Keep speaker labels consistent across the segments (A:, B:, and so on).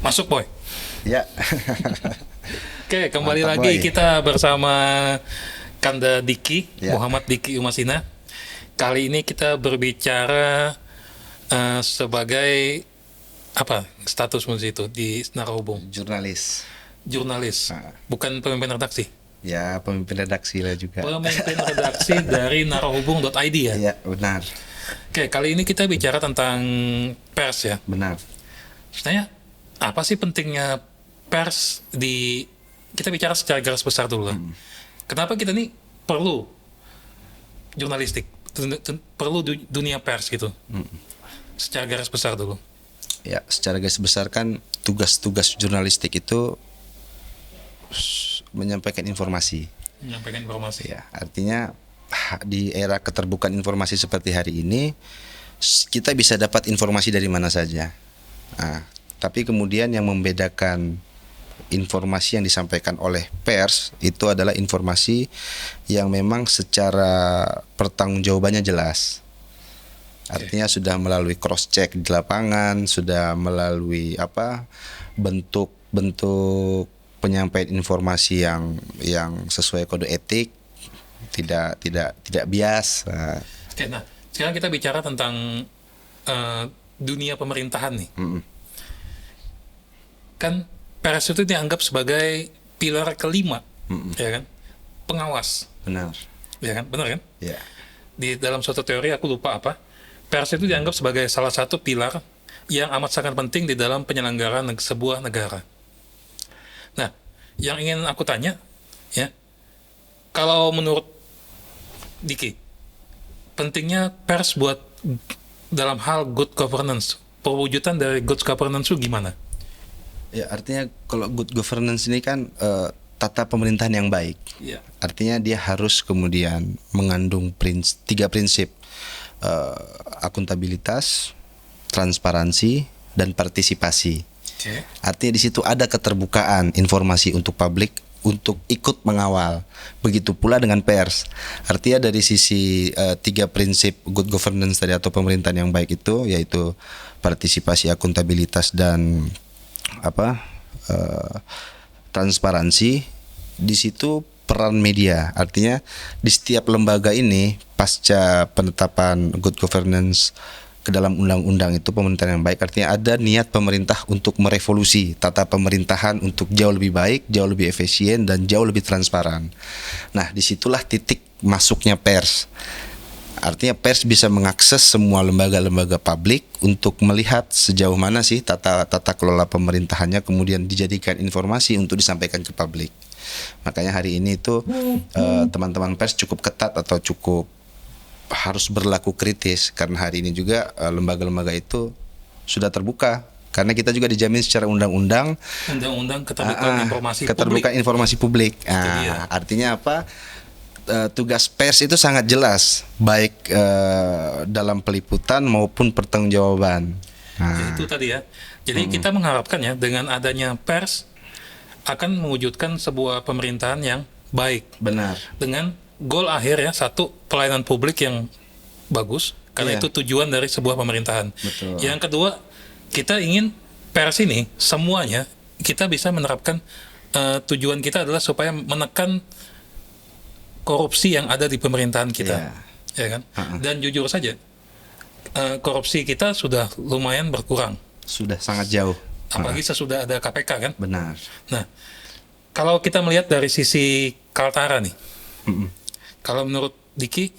A: Masuk boy.
B: Ya.
A: Oke, kembali
B: Mantap,
A: lagi
B: boy.
A: kita bersama Kanda Diki,
B: Ya.
A: Muhammad Diki Umasina. Kali ini kita berbicara sebagai apa status musik itu di Narahubung?
B: Jurnalis.
A: Jurnalis,
B: Nah.
A: bukan pemimpin redaksi.
B: Ya, pemimpin redaksi lah juga.
A: Pemimpin redaksi dari narahubung.id ya.
B: Iya, benar.
A: Oke, kali ini kita bicara tentang pers ya.
B: Benar.
A: Sebenarnya apa sih pentingnya pers di, kita bicara secara garis besar dulu lah. Kenapa kita nih perlu jurnalistik, perlu dunia pers gitu. Secara garis besar dulu.
B: Ya, secara garis besar kan tugas-tugas jurnalistik itu menyampaikan informasi.
A: Menyampaikan informasi.
B: Ya, artinya di era keterbukaan informasi seperti hari ini kita bisa dapat informasi dari mana saja. Nah, tapi kemudian yang membedakan informasi yang disampaikan oleh pers itu adalah informasi yang memang secara pertanggungjawabannya jelas. Artinya sudah melalui cross check di lapangan, sudah melalui bentuk-bentuk penyampaian informasi yang sesuai kode etik, tidak bias.
A: Oke, nah sekarang kita bicara tentang dunia pemerintahan nih. Kan pers itu dianggap sebagai pilar kelima, ya kan? Pengawas,
B: Benar.
A: ya kan? Benar kan?
B: Ya.
A: Di dalam suatu teori aku lupa apa, pers itu dianggap sebagai salah satu pilar yang amat sangat penting di dalam penyelenggaraan sebuah negara. Nah, yang ingin aku tanya, ya, kalau menurut Diki, pentingnya pers buat dalam hal good governance, perwujudan dari good governance itu gimana?
B: Ya, artinya kalau good governance ini kan tata pemerintahan yang baik.
A: Ya.
B: Artinya dia harus kemudian mengandung tiga prinsip: akuntabilitas, transparansi, dan partisipasi.
A: Oke.
B: Artinya di situ ada keterbukaan informasi untuk publik untuk ikut mengawal. Begitu pula dengan pers. Artinya dari sisi tiga prinsip good governance tadi atau pemerintahan yang baik itu, yaitu partisipasi, akuntabilitas, dan transparansi. Di situ peran media. Artinya di setiap lembaga ini pasca penetapan good governance ke dalam undang-undang itu pemerintahan yang baik, artinya ada niat pemerintah untuk merevolusi tata pemerintahan untuk jauh lebih baik, jauh lebih efisien, dan jauh lebih transparan. Nah, disitulah titik masuknya pers. Artinya pers bisa mengakses semua lembaga-lembaga publik untuk melihat sejauh mana sih tata kelola pemerintahannya, kemudian dijadikan informasi untuk disampaikan ke publik. Makanya hari ini itu teman-teman pers cukup ketat atau cukup harus berlaku kritis, karena hari ini juga lembaga-lembaga itu sudah terbuka, karena kita juga dijamin secara undang-undang
A: Keterbukaan informasi
B: keterbukaan
A: publik.
B: informasi publik.
A: dia.
B: Artinya apa? Tugas pers itu sangat jelas, baik dalam peliputan maupun pertanggungjawaban.
A: Ya, itu tadi ya. Jadi kita mengharapkan ya dengan adanya pers akan mewujudkan sebuah pemerintahan yang baik.
B: Benar.
A: Dengan goal akhir ya, satu, pelayanan publik yang bagus, karena
B: Iya.
A: itu tujuan dari sebuah pemerintahan.
B: Betul.
A: Yang kedua, kita ingin pers ini semuanya kita bisa menerapkan tujuan kita adalah supaya menekan korupsi yang ada di pemerintahan kita, ya kan? Dan jujur saja, korupsi kita sudah lumayan berkurang,
B: Sudah sangat jauh.
A: apalagi sesudah ada KPK kan.
B: Benar.
A: Nah, kalau kita melihat dari sisi Kaltara nih, kalau menurut Diki,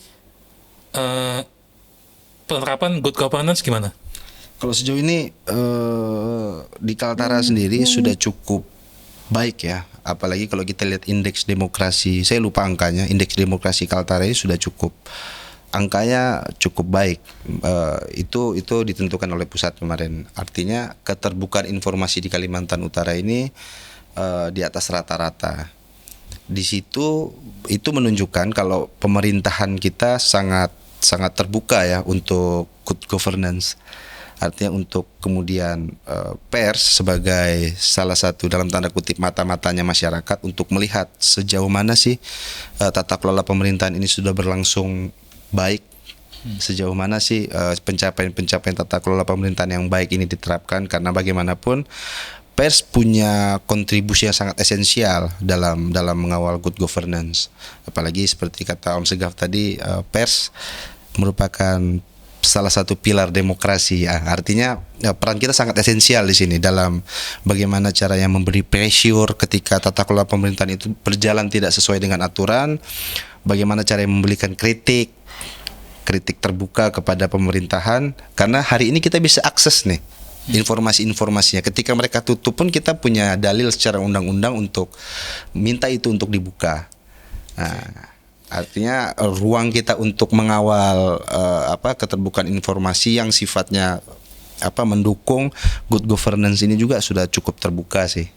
A: penerapan good governance gimana?
B: Kalau sejauh ini di Kaltara sendiri sudah cukup baik ya. Apalagi kalau kita lihat indeks demokrasi, saya lupa angkanya, indeks demokrasi Kaltara ini sudah cukup, angkanya cukup baik. Itu ditentukan oleh pusat kemarin. Artinya keterbukaan informasi di Kalimantan Utara ini di atas rata-rata. Di situ itu menunjukkan kalau pemerintahan kita sangat terbuka ya untuk good governance. Artinya untuk kemudian pers sebagai salah satu dalam tanda kutip mata-matanya masyarakat untuk melihat sejauh mana sih tata kelola pemerintahan ini sudah berlangsung baik, sejauh mana sih pencapaian tata kelola pemerintahan yang baik ini diterapkan, karena bagaimanapun pers punya kontribusi yang sangat esensial dalam mengawal good governance. Apalagi seperti kata Om Segaf tadi, pers merupakan salah satu pilar demokrasi ya. Artinya peran kita sangat esensial di sini dalam bagaimana caranya memberi pressure ketika tata kelola pemerintahan itu berjalan tidak sesuai dengan aturan, bagaimana caranya memberikan kritik terbuka kepada pemerintahan, karena hari ini kita bisa akses nih informasi-informasinya. Ketika mereka tutup pun kita punya dalil secara undang-undang untuk minta itu untuk dibuka. Nah, artinya ruang kita untuk mengawal keterbukaan informasi yang sifatnya mendukung good governance ini juga sudah cukup terbuka sih.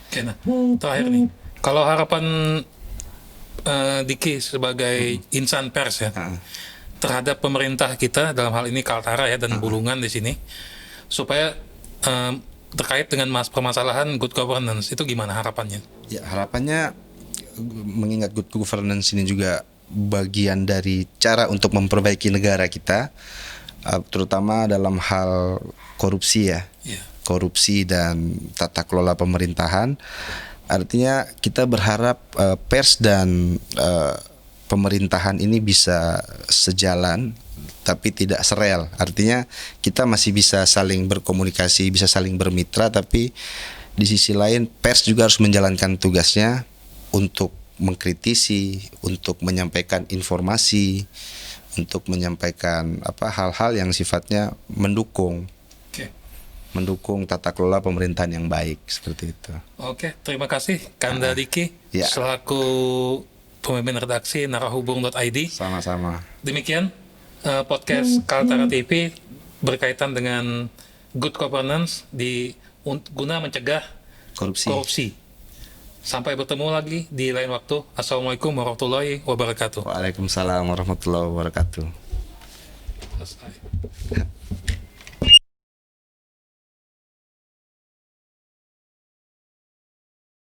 A: Oke, nah terakhir nih, kalau harapan Diki sebagai insan pers ya terhadap pemerintah kita dalam hal ini Kaltara ya dan Bulungan di sini, supaya terkait dengan permasalahan good governance itu gimana harapannya?
B: Ya, harapannya mengingat good governance ini juga bagian dari cara untuk memperbaiki negara kita, terutama dalam hal korupsi ya, korupsi dan tata kelola pemerintahan. Artinya kita berharap pers dan pemerintahan ini bisa sejalan tapi tidak serel. Artinya kita masih bisa saling berkomunikasi, bisa saling bermitra, tapi di sisi lain pers juga harus menjalankan tugasnya untuk mengkritisi, untuk menyampaikan informasi, untuk menyampaikan hal-hal yang sifatnya mendukung tata kelola pemerintahan yang baik, seperti itu.
A: Oke, terima kasih Kanda Diki selaku pemimpin redaksi narahubung.id.
B: Sama-sama.
A: Demikian podcast Kaltara TV berkaitan dengan good governance guna mencegah korupsi. Sampai bertemu lagi di lain waktu. Assalamualaikum warahmatullahi wabarakatuh.
B: Waalaikumsalam warahmatullahi wabarakatuh.
A: Selesai.